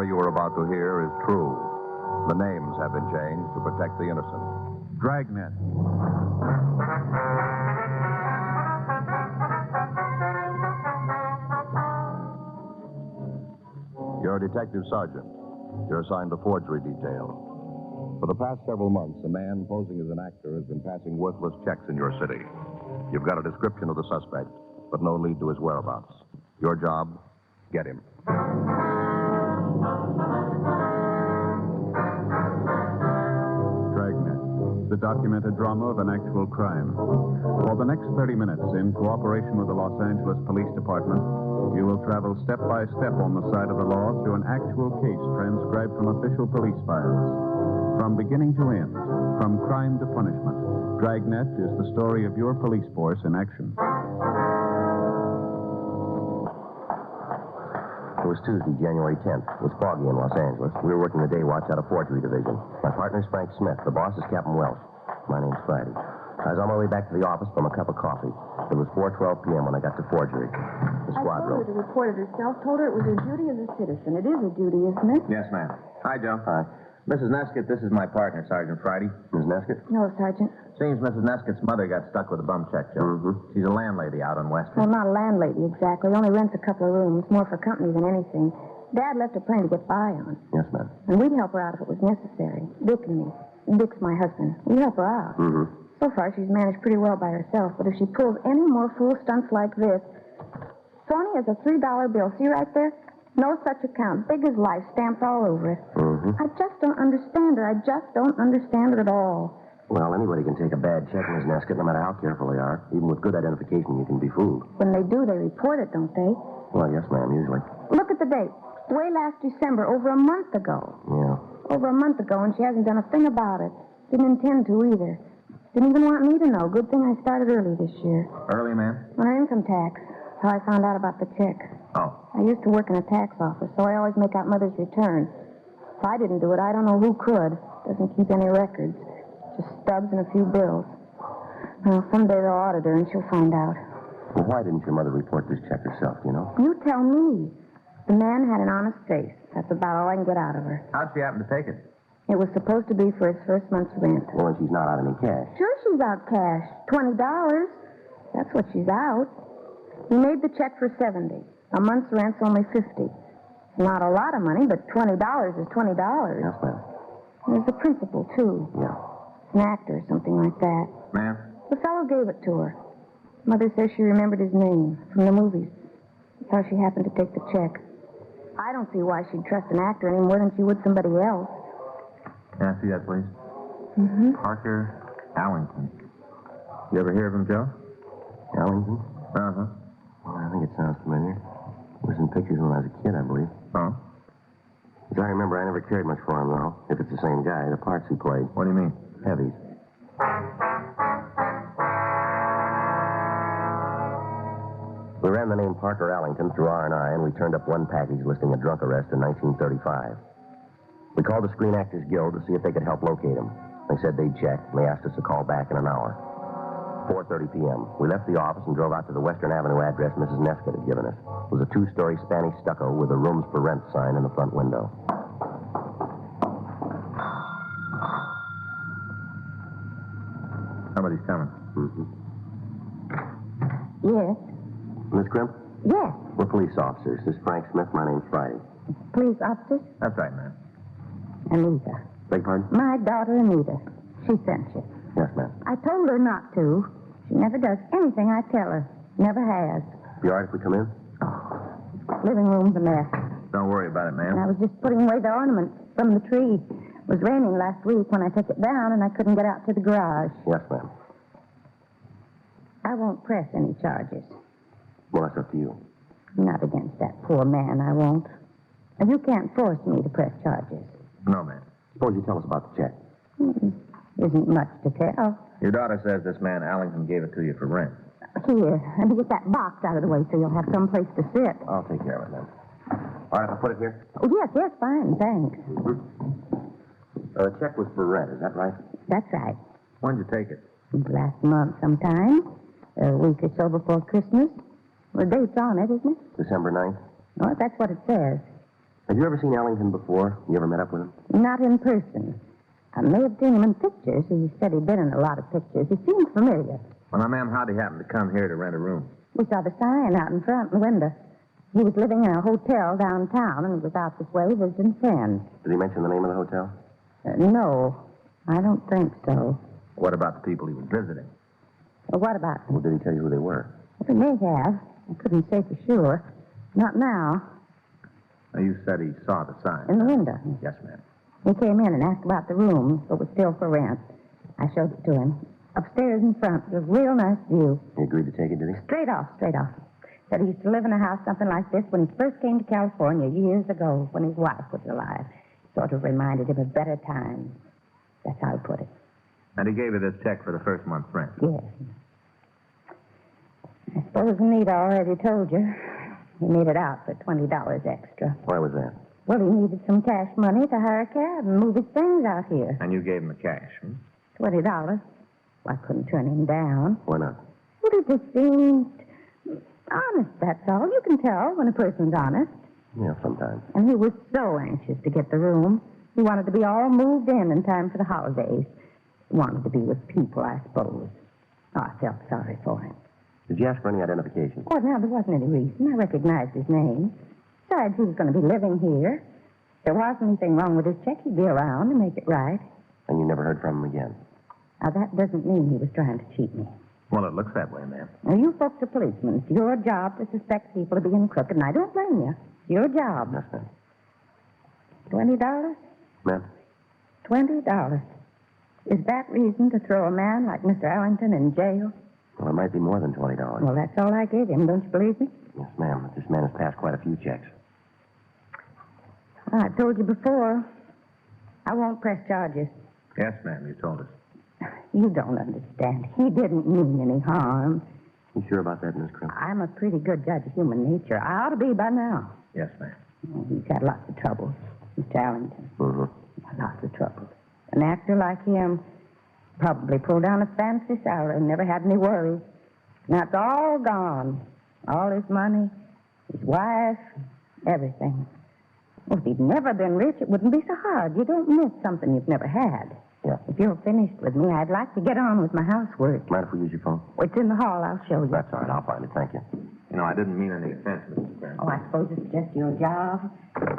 story you are about to hear is true. The names have been changed to protect the innocent. Dragnet. You're a detective sergeant. You're assigned to forgery detail. For the past several months, a man posing as an actor has been passing worthless checks in your city. You've got a description of the suspect, but no lead to his whereabouts. Your job, get him. Dragnet, the documented drama of an actual crime. For the next 30 minutes, in cooperation with the Los Angeles Police Department, you will travel step by step on the side of the law through an actual case transcribed from official police files. From beginning to end, from crime to punishment, Dragnet is the story of your police force in action. It was Tuesday, January 10th. It was foggy in Los Angeles. We were working the day watch out of Forgery Division. My partner's Frank Smith. The boss is Captain Welsh. My name's Friday. I was on my way back to the office from a cup of coffee. It was 4:12 p.m. when I got to Forgery. The squad I told room. her to report it herself. Told her it was her duty as a citizen. It is a duty, isn't it? Yes, ma'am. Hi, Joe. Hi. Mrs. Neskett, this is my partner, Sergeant Friday. Ms. Neskett? No, Sergeant. Seems Mrs. Neskett's mother got stuck with a bum check, Joe. Mm-hmm. She's a landlady out on Western. Well, not a landlady exactly. Only rents a couple of rooms. More for company than anything. Dad left her plenty to get by on. Yes, ma'am. And we'd help her out if it was necessary. Dick and me. Dick's my husband. We'd help her out. Mm-hmm. So far, she's managed pretty well by herself. But if she pulls any more fool stunts like this... Phony as a $3 bill. See right there? No such account. Big as life. Stamped all over it. Mm-hmm. I just don't understand her. I just don't understand her at all. Well, anybody can take a bad check, Ms. Neskett, no matter how careful they are. Even with good identification, you can be fooled. When they do, they report it, don't they? Well, yes, ma'am, usually. Look at the date. Way last December, over a month ago. Yeah. Over a month ago, and she hasn't done a thing about it. Didn't intend to either. Didn't even want me to know. Good thing I started early this year. Early, ma'am? On her income tax. That's how I found out about the check. Oh. I used to work in a tax office, so I always make out Mother's return. If I didn't do it, I don't know who could. Doesn't keep any records. Just stubs and a few bills. Well, someday they'll audit her, and she'll find out. Well, why didn't your mother report this check herself, do you know? You tell me. The man had an honest face. That's about all I can get out of her. How'd she happen to take it? It was supposed to be for his first month's rent. Well, and she's not out any cash. Sure she's out cash. $20. That's what she's out. He made the check for $70. A month's rent's only $50. Not a lot of money, but $20 is $20. Yes, ma'am. There's the principal, too. Yeah. An actor or something like that. Ma'am? The fellow gave it to her. Mother says she remembered his name from the movies. That's how she happened to take the check. I don't see why she'd trust an actor any more than she would somebody else. Can I see that, please? Mm-hmm. Parker Allington. You ever hear of him, Joe? Allington? Uh-huh. Well, I think it sounds familiar. It was in pictures when I was a kid, I believe. Oh? As I remember, I never cared much for him, though. If it's the same guy, the parts he played. What do you mean? Heavies. We ran the name Parker Allington through R&I, and we turned up one package listing a drunk arrest in 1935. We called the Screen Actors Guild to see if they could help locate him. They said they'd check, and they asked us to call back in an hour. 4:30 p.m. We left the office and drove out to the Western Avenue address Mrs. Neskett had given us. It was a 2-story Spanish stucco with a rooms for rent sign in the front window. Somebody's coming. Mm-hmm. Yes. Miss Crimp? Yes. We're police officers. This is Frank Smith. My name's Friday. Police officers? That's right, ma'am. Anita. Beg pardon? My daughter, Anita. She sent you. Yes, ma'am. I told her not to. She never does anything I tell her. Never has. You all right if we come in? Living room's a mess. Don't worry about it, And I ma'am. was just putting away the ornaments from the tree. It was raining last week when I took it down, and I couldn't get out to the garage. Yes, ma'am. I won't press any charges. Well, that's up to you. Not against that poor man, I won't. And you can't force me to press charges. No, ma'am. Suppose you tell us about the check. Isn't much to tell. Your daughter says this man Allington gave it to you for rent. Here, let me get that box out of the way so you'll have some place to sit. I'll take care of it then. All right, I'll put it here. Oh, yes, fine, thanks. The check was for rent, is that right? That's right. When'd you take it? Last month sometime. A week or so before Christmas. The date's on it, isn't it? December 9th? Oh, that's what it says. Have you ever seen Ellington before? You ever met up with him? Not in person. I may have seen him in pictures. He said he'd been in a lot of pictures. He seemed familiar. Well, now, ma'am, how'd he happen to come here to rent a room? We saw the sign out in front in the window. He was living in a hotel downtown and was out this way visiting friends. Did he mention the name of the hotel? No, I don't think so. What about the people he was visiting? Well, what about them? Well, did he tell you who they were? Well, he may have. I couldn't say for sure. Not now. Now, you said he saw the sign. In the window. Yes, ma'am. He came in and asked about the room, but was still for rent. I showed it to him. Upstairs in front, a real nice view. He agreed to take it, did he? Straight off. Said he used to live in a house something like this when he first came to California years ago when his wife was alive. Sort of reminded him of better times. That's how he put it. And he gave you this check for the first month's rent. Yes. I suppose Anita already told you. He made it out for $20 extra. Why was that? Well, he needed some cash money to hire a cab and move his things out here. And you gave him the cash, $20. Well, I couldn't turn him down. Why not? Well, he just seemed honest, that's all. You can tell when a person's honest. Yeah, sometimes. And he was so anxious to get the room. He wanted to be all moved in time for the holidays. He wanted to be with people, I suppose. Oh, I felt sorry for him. Did you ask for any identification? Oh, now, there wasn't any reason. I recognized his name. Besides, he was going to be living here. If there was anything wrong with his check, he'd be around to make it right. And you never heard from him again? Now, that doesn't mean he was trying to cheat me. Well, it looks that way, ma'am. Now, you folks are policemen. It's your job to suspect people of being crooked, and I don't blame you. It's your job. Yes, ma'am. $20? Ma'am? $20. Is that reason to throw a man like Mr. Ellington in jail? Well, it might be more than $20. Well, that's all I gave him. Don't you believe me? Yes, ma'am. This man has passed quite a few checks. I told you before, I won't press charges. Yes, ma'am, you told us. You don't understand. He didn't mean any harm. You sure about that, Miss Crimp? I'm a pretty good judge of human nature. I ought to be by now. Yes, ma'am. He's had lots of troubles, Mr. Ellington. Mm-hmm. Lots of troubles. An actor like him probably pulled down a fancy salary and never had any worries. Now it's all gone. All his money, his wife, everything. Well, if he'd never been rich, it wouldn't be so hard. You don't miss something you've never had. Yeah. If you're finished with me, I'd like to get on with my housework. Mind if we use your phone? It's in the hall. I'll show you. That's all right. I'll find it. Thank you. You know, I didn't mean any offense, Mrs. Barron. Oh, I suppose it's just your job.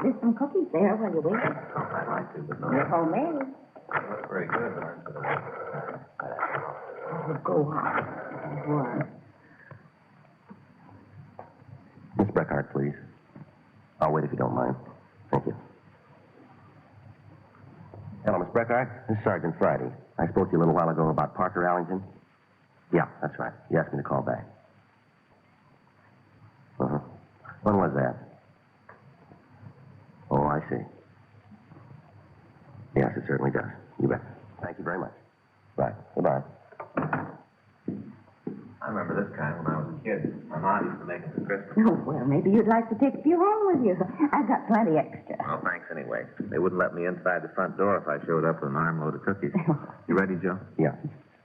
There's some cookies there while you wait. I'd like to, but no. They're homemade. That's very good, but Oh, go on. Go on. Miss Breckhart, please. I'll wait if you don't mind. Thank you. Hello, Miss Breckhart. This is Sergeant Friday. I spoke to you a little while ago about Parker Allington. Yeah, that's right. You asked me to call back. Uh-huh. When was that? Oh, I see. Yes, it certainly does. You bet. Thank you very much. Right. Goodbye. I remember this kind when I was a kid. My mom used to make it for Christmas. Oh, well, maybe you'd like to take a few home with you. I've got plenty extra. Well, thanks anyway. They wouldn't let me inside the front door if I showed up with an armload of cookies. You ready, Joe? Yeah.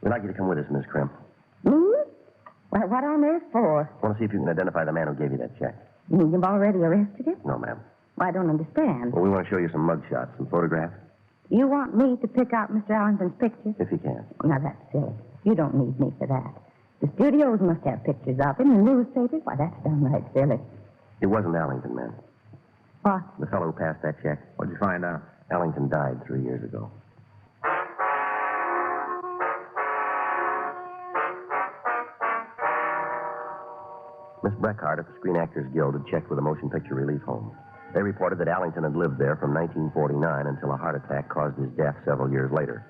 We'd like you to come with us, Miss Crimp. Me? Well, what on earth for? Want to see if you can identify the man who gave you that check. You mean you've already arrested him? No, ma'am. Well, I don't understand. Well, we want to show you some mug shots, some photographs, You want me to pick out Mr. Ellington's pictures? if you can. Now, that's silly. You don't need me for that. The studios must have pictures of him, and newspapers. Why, that's downright silly. It wasn't Allington, man. What? The fellow who passed that check. What'd you find out? Allington died 3 years ago. Miss Breckhart at the Screen Actors Guild had checked with the Motion Picture Relief Home. They reported that Allington had lived there from 1949 until a heart attack caused his death several years later.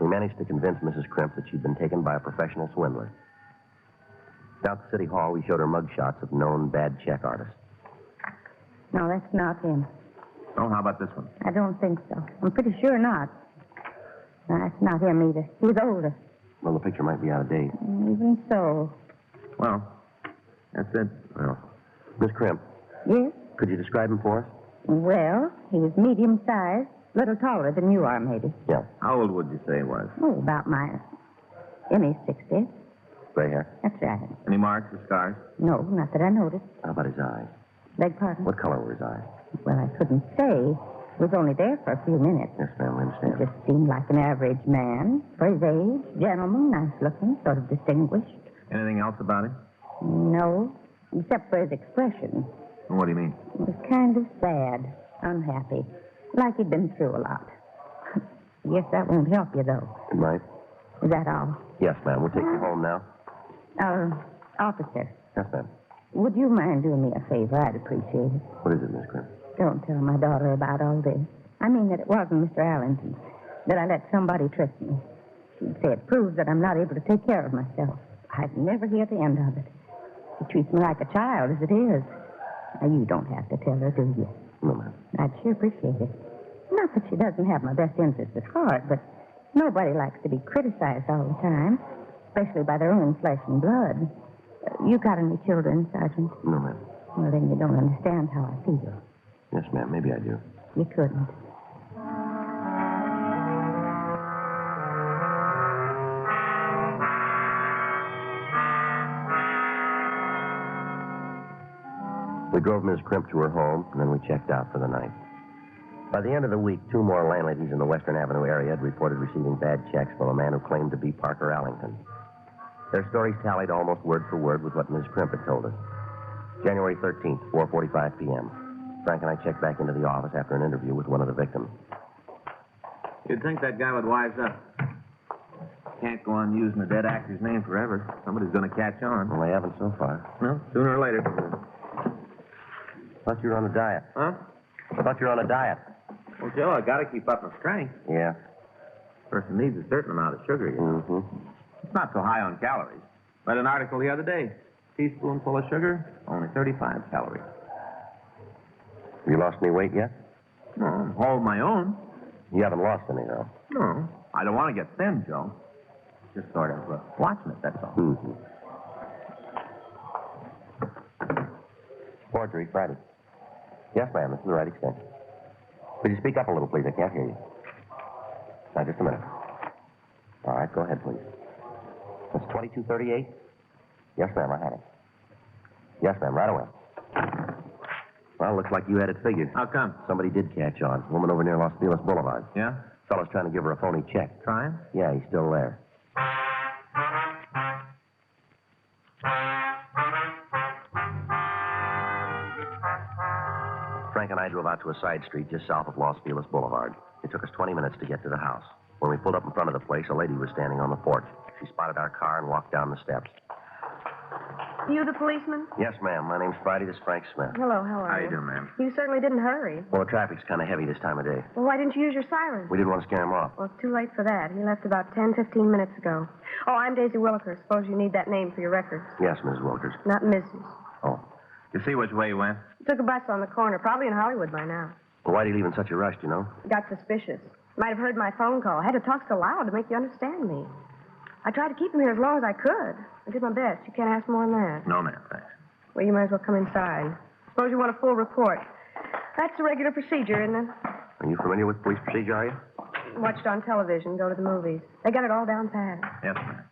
We managed to convince Mrs. Crimp that she'd been taken by a professional swindler. Down at City Hall, we showed her mug shots of known bad check artists. No, that's not him. Oh, how about this one? I don't think so. I'm pretty sure not. No, that's not him either. He was older. Well, the picture might be out of date. Even so. Well, that's it. Well, Miss Crimp, Yes? could you describe him for us? Well, he was medium-sized, a little taller than you are, maybe. Yeah. How old would you say he was? Oh, about in his 60s. Gray hair? That's right. Any marks or scars? No, not that I noticed. How about his eyes? Beg pardon? What color were his eyes? Well, I couldn't say. Was only there for a few minutes. Yes, ma'am, I He understand. just seemed like an average man. For his age, gentleman, nice-looking, sort of distinguished. Anything else about him? No, except for his expression. What do you mean? It was kind of sad, unhappy, like he'd been through a lot. Guess that won't help you, though. Good night. Is that all? Yes, ma'am. We'll take you home now. Officer, Yes, ma'am. would you mind doing me a favor? I'd appreciate it. What is it, Miss Grim? Don't tell my daughter about all this. I mean that it wasn't Mr. Allington, that I let somebody trick me. She'd say it proves that I'm not able to take care of myself. I'd never hear the end of it. He treats me like a child, as it is. Now, you don't have to tell her, do you? No, ma'am. I'd sure appreciate it. Not that she doesn't have my best interests at heart, but nobody likes to be criticized all the time, especially by their own flesh and blood. You got any children, Sergeant? No, ma'am. Well, then you don't understand how I feel. Yes, ma'am. Maybe I do. You couldn't. We drove Miss Crimp to her home, and then we checked out for the night. By the end of the week, 2 more landladies in the Western Avenue area had reported receiving bad checks from a man who claimed to be Parker Allington. Their stories tallied almost word for word with what Miss Crimp had told us. January 13th, 4:45 p.m. Frank and I checked back into the office after an interview with one of the victims. You'd think that guy would wise up. Can't go on using a dead actor's name forever. Somebody's going to catch on. Well, they haven't so far. Well, sooner or later. Thought you were on a diet. Huh? I thought you were on a diet. Well, Joe, I got to keep up my strength. Yeah. Person needs a certain amount of sugar, you know. Mm-hmm. It's not so high on calories. Read an article the other day. Teaspoonful of sugar, only 35 calories. Have you lost any weight yet? No, I'm holding my own. You haven't lost any, though. No, I don't want to get thin, Joe. Just sort of watching it, that's all. Mm-hmm. Forgery, Friday. Yes, ma'am. This is the right extension. Could you speak up a little, please? I can't hear you. Now, just a minute. All right, go ahead, please. That's 2238? Yes, ma'am, I had it. Yes, ma'am, right away. Well, looks like you had it figured. How come? Somebody did catch on. Woman over near Los Feliz Boulevard. Yeah? Fellow's trying to give her a phony check. Trying? Yeah, he's still there. Frank and I drove out to a side street just south of Los Feliz Boulevard. It took us 20 minutes to get to the house. When we pulled up in front of the place, a lady was standing on the porch. She spotted our car and walked down the steps. You the policeman? Yes, ma'am. My name's Friday. This is Frank Smith. Hello, how are How you? you doing, ma'am? You certainly didn't hurry. Well, the traffic's kind of heavy this time of day. Well, why didn't you use your siren? We didn't want to scare him off. Well, it's too late for that. He left about 10, 15 minutes ago. Oh, I'm Daisy Williker. Suppose you need that name for your records. Yes, Mrs. Wilkers. Not Mrs. Oh. You see which way you went? Took a bus on the corner, probably in Hollywood by now. Well, why'd he leave in such a rush, do you know? Got suspicious. Might have heard my phone call. I had to talk so loud to make you understand me. I tried to keep him here as long as I could. I did my best. You can't ask more than that. No, ma'am, thanks. Well, you might as well come inside. Suppose you want a full report. That's the regular procedure, isn't it? Are you familiar with police procedure, are you? Watched on television, go to the movies. They got it all down pat. Yes, ma'am.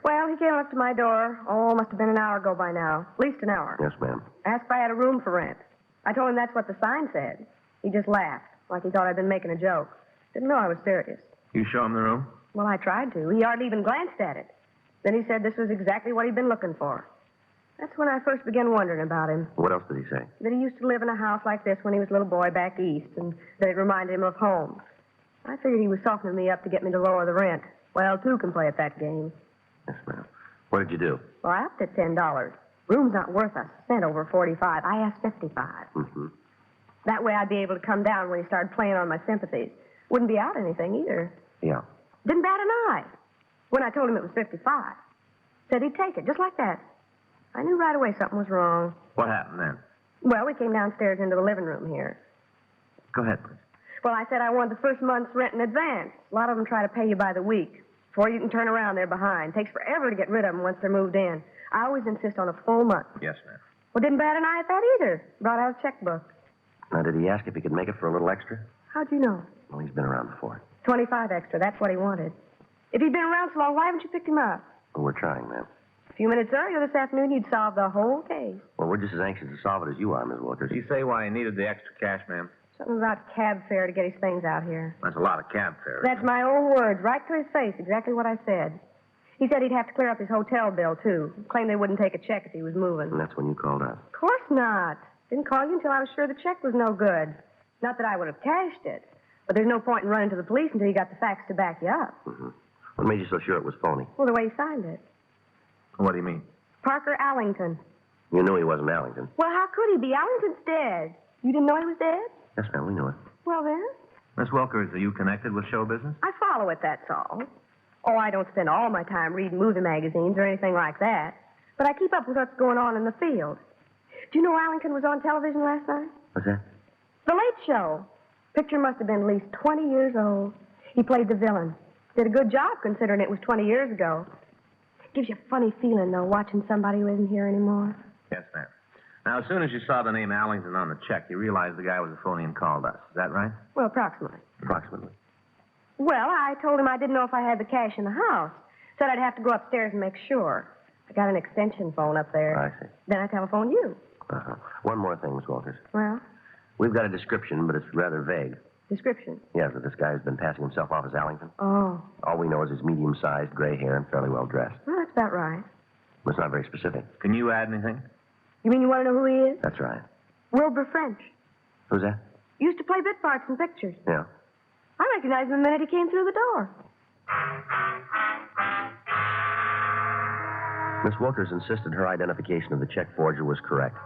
Well, he came up to my door. Oh, must have been an hour ago by now. At least an hour. Yes, ma'am. Asked if I had a room for rent. I told him that's what the sign said. He just laughed, like he thought I'd been making a joke. Didn't know I was serious. You show him the room? Well, I tried to. He hardly even glanced at it. Then he said this was exactly what he'd been looking for. That's when I first began wondering about him. What else did he say? That he used to live in a house like this when he was a little boy back east, and that it reminded him of home. I figured he was softening me up to get me to lower the rent. Well, two can play at that game. Yes, ma'am. What did you do? Well, I upped it $10. Room's not worth a cent over 45. I asked 55. Mm-hmm. That way I'd be able to come down when he started playing on my sympathies. Wouldn't be out anything either. Yeah. Didn't bat an eye. When I told him it was 55. Said he'd take it, just like that. I knew right away something was wrong. What happened then? Well, we came downstairs into the living room here. Go ahead, please. Well, I said I wanted the first month's rent in advance. A lot of them try to pay you by the week. Before you can turn around, they're behind. Takes forever to get rid of them once they're moved in. I always insist on a full month. Yes, ma'am. Well, didn't bat an eye at that either. Brought out a checkbook. Now, did he ask if he could make it for a little extra? How'd you know? Well, he's been around before. 25 extra. That's what he wanted. If he'd been around so long, why haven't you picked him up? Well, we're trying, ma'am. few minutes earlier this afternoon, you'd solve the whole case. Well, we're just as anxious to solve it as you are, Miss Wilkers. Did you say why he needed the extra cash, ma'am? Something about cab fare to get his things out here. That's a lot of cab fare. That's my own words, right to his face, exactly what I said. He said he'd have to clear up his hotel bill, too. Claimed they wouldn't take a check if he was moving. And that's when you called us. Of course not. Didn't call you until I was sure the check was no good. Not that I would have cashed it. But there's no point in running to the police until you got the facts to back you up. Mm-hmm. What made you so sure it was phony? Well, the way he signed it. What do you mean? Parker Allington. You knew he wasn't Allington. Well, how could he be? Allington's dead. You didn't know he was dead? Yes, ma'am, we knew it. Well, then. Miss Wilkers, are you connected with show business? I follow it, that's all. Oh, I don't spend all my time reading movie magazines or anything like that. But I keep up with what's going on in the field. Do you know Allington was on television last night? What's that? The Late Show. Picture must have been at least 20 years old. He played the villain. Did a good job considering it was 20 years ago. Gives you a funny feeling, though, watching somebody who isn't here anymore. Yes, ma'am. Now, as soon as you saw the name Allington on the check, you realized the guy was a phony and called us. Is that right? Well, approximately. Approximately. Well, I told him I didn't know if I had the cash in the house. Said I'd have to go upstairs and make sure. I got an extension phone up there. I see. Then I telephoned you. Uh-huh. One more thing, Miss Walters. Well, We've got a description, but it's rather vague. description. Yes, that this guy's been passing himself off as Allington. Oh. All we know is he's medium-sized, gray hair, and fairly well dressed. Well, that's about right. But it's not very specific. Can you add anything? You mean you want to know who he is? That's right. Wilbur French. Who's that? Used to play bit parts in pictures. Yeah. I recognized him the minute he came through the door. Miss Wilkers insisted her identification of the check forger was correct.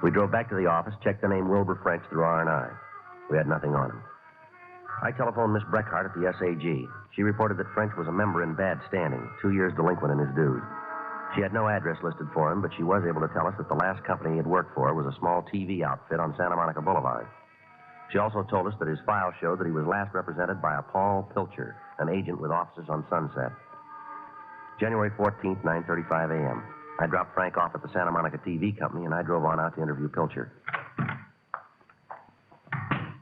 We drove back to the office, checked the name Wilbur French through R&I. We had nothing on him. I telephoned Miss Breckhart at the SAG. She reported that French was a member in bad standing, 2 years delinquent in his dues. She had no address listed for him, but she was able to tell us that the last company he had worked for was a small TV outfit on Santa Monica Boulevard. She also told us that his file showed that he was last represented by a Paul Pilcher, an agent with offices on Sunset. January 14th, 9:35 a.m. I dropped Frank off at the Santa Monica TV company, and I drove on out to interview Pilcher.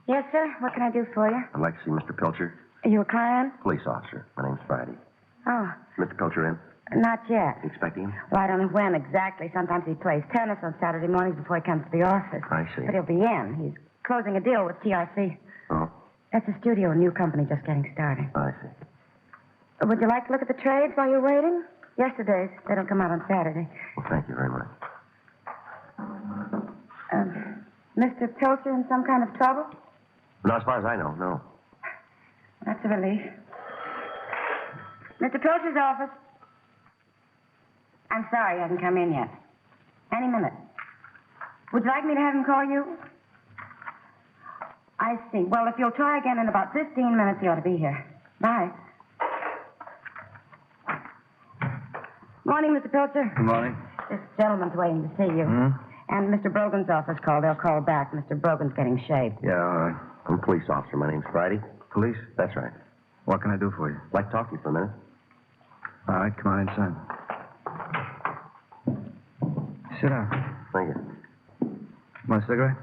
Yes, sir. What can I do for you? I'd like to see Mr. Pilcher. Are you a client? Police officer. My name's Friday. Oh, Mr. Pilcher in? not yet. You expecting him? Well, I don't know when exactly. Sometimes he plays tennis on Saturday mornings before he comes to the office. I see. But he'll be in. He's closing a deal with TRC. Oh, That's a studio, a new company just getting started. I see. Would you like to look at the trades while you're waiting? Yesterday's. They don't come out on Saturday. Well, thank you very much. Mr. Pilcher in some kind of trouble? No, as far as I know, no. That's a relief. Mr. Pilcher's office. I'm sorry he hasn't come in yet. Any minute. Would you like me to have him call you? I see. Well, if you'll try again in about 15 minutes, he ought to be here. Bye. Morning, Mr. Pilcher. Good morning. This gentleman's waiting to see you. And Mr. Brogan's office called. They'll call back. Mr. Brogan's getting shaved. Yeah, all right. I'm a police officer. My name's Friday. Police? That's right. What can I do for you? I'd like to talk to you for a minute. All right, come on inside. Sit down. Thank you. Want a cigarette?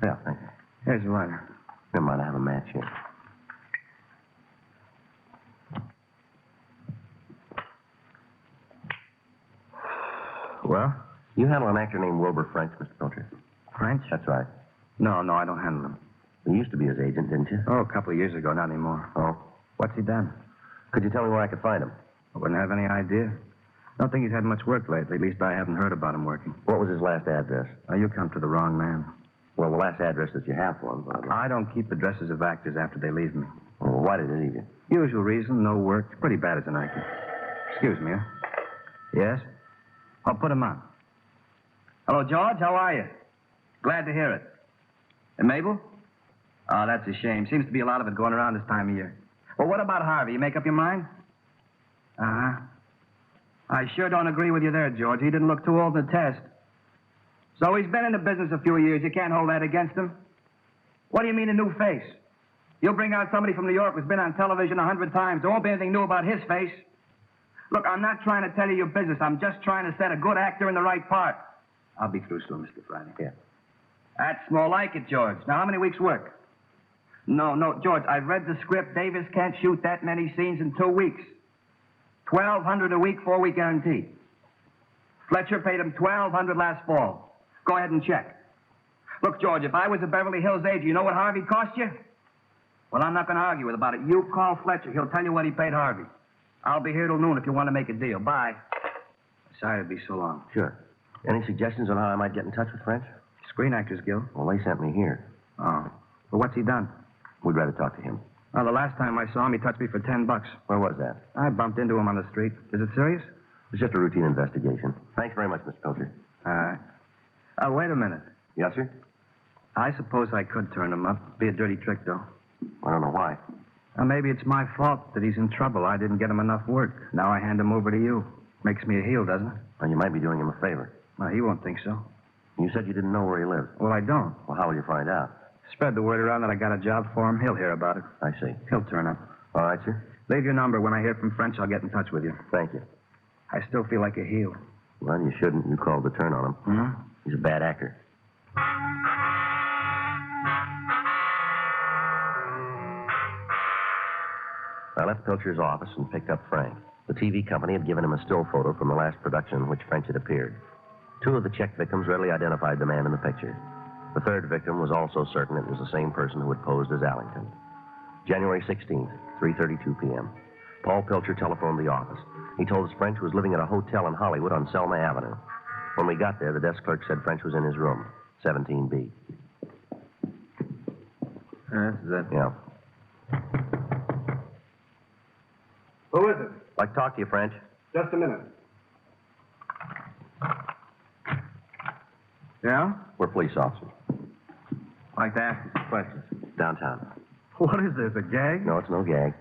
Yeah, thank you. Here's your lighter. Never mind, I have a match here. Well? You handle an actor named Wilbur French, Mr. Pilcher. French? That's right. No, I don't handle him. You used to be his agent, didn't you? Oh, a couple of years ago, not anymore. Oh. What's he done? Could you tell me where I could find him? I wouldn't have any idea. Don't think he's had much work lately. At least I haven't heard about him working. What was his last address? Now, you come to the wrong man. Well, the last address that you have for him. But I don't keep addresses of actors after they leave me. Well, why did he leave you? Usual reason, no work. It's pretty bad as an actor. Excuse me, huh? Yes? I'll put him on. Hello, George. How are you? Glad to hear it. And Mabel? Oh, that's a shame. Seems to be a lot of it going around this time of year. Well, what about Harvey? You make up your mind? Uh-huh. I sure don't agree with you there, George. He didn't look too old in the test. So he's been in the business a few years. You can't hold that against him. What do you mean a new face? You'll bring out somebody from New York who's been on television 100 times. There won't be anything new about his face. Look, I'm not trying to tell you your business. I'm just trying to set a good actor in the right part. I'll be through soon, Mr. Friday. Yeah. That's more like it, George. Now, how many weeks' work? No, George, I've read the script. Davis can't shoot that many scenes in 2 weeks. $1,200 a week, 4-week guarantee. Fletcher paid him $1,200 last fall. Go ahead and check. Look, George, if I was a Beverly Hills agent, you know what Harvey cost you? Well, I'm not going to argue about it. You call Fletcher. He'll tell you what he paid Harvey. I'll be here till noon if you want to make a deal. Bye. Sorry to be so long. Sure. Any suggestions on how I might get in touch with French? Screen Actors Guild. Well, they sent me here. Oh. Well, what's he done? We'd rather talk to him. Well, the last time I saw him, he touched me for $10. Where was that? I bumped into him on the street. Is it serious? It's just a routine investigation. Thanks very much, Mr. Pilcher. All right. Wait a minute. Yes, sir? I suppose I could turn him up. Be a dirty trick, though. I don't know why. Maybe it's my fault that he's in trouble. I didn't get him enough work. Now I hand him over to you. Makes me a heel, doesn't it? Well, you might be doing him a favor. Well, he won't think so. You said you didn't know where he lived. Well, I don't. Well, how will you find out? Spread the word around that I got a job for him. He'll hear about it. I see. He'll turn up. All right, sir. Leave your number. When I hear from French, I'll get in touch with you. Thank you. I still feel like a heel. Well, you shouldn't. You called the turn on him. Hmm? He's a bad actor. I left Pilcher's office and picked up Frank. The TV company had given him a still photo from the last production in which French had appeared. Two of the check victims readily identified the man in the picture. The third victim was also certain it was the same person who had posed as Allington. January 16th, 3:32 p.m. Paul Pilcher telephoned the office. He told us French was living at a hotel in Hollywood on Selma Avenue. When we got there, the desk clerk said French was in his room, 17B. This is it. Yeah. Who is it? I'd like to talk to you, French. Just a minute. Yeah? We're police officers. I'd like to ask you some questions. Downtown. What is this, a gag? No, it's no gag.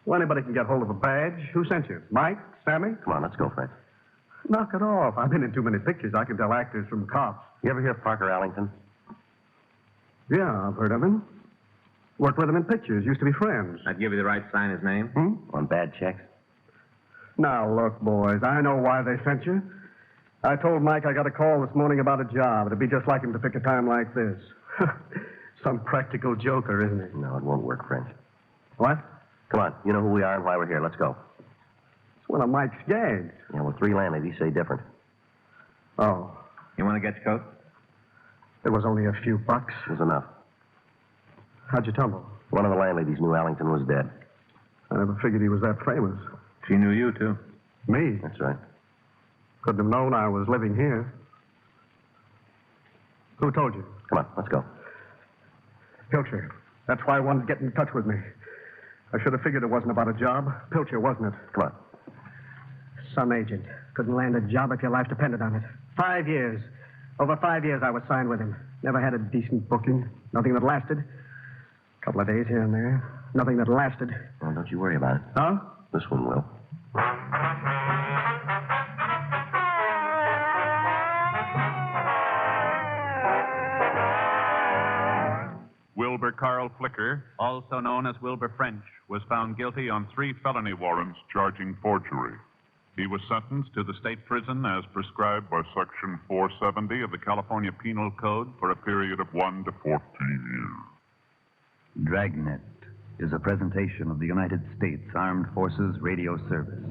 Well, anybody can get hold of a badge. Who sent you? Mike? Sammy? Come on, let's go, French. Knock it off. I've been in too many pictures. I can tell actors from cops. You ever hear of Parker Allington? Yeah, I've heard of him. Worked with him in pictures. Used to be friends. I'd give you the right to sign his name. On bad checks? Now, look, boys, I know why they sent you. I told Mike I got a call this morning about a job. It'd be just like him to pick a time like this. Some practical joker, isn't he? No, it won't work, French. What? Come on, you know who we are and why we're here. Let's go. It's one of Mike's gags. Yeah, well, three landladies say different. Oh, You want to get your coat? it was only a few bucks. It was enough. How'd you tumble? One of the landladies knew Allington was dead. I never figured he was that famous. She knew you, too. Me? That's right. Couldn't have known I was living here. Who told you? Come on, let's go. Pilcher. That's why I wanted to get in touch with me. I should have figured it wasn't about a job. Pilcher, wasn't it? Come on. Some agent. Couldn't land a job if your life depended on it. 5 years. Over 5 years I was signed with him. Never had a decent booking. Nothing that lasted. A couple of days here and there. Nothing that lasted. Well, don't you worry about it. Huh? This one will. Wilbur Carl Flicker, also known as Wilbur French, was found guilty on 3 felony warrants charging forgery. He was sentenced to the state prison as prescribed by Section 470 of the California Penal Code for a period of 1 to 14 years. Dragnet is a presentation of the United States Armed Forces Radio Service.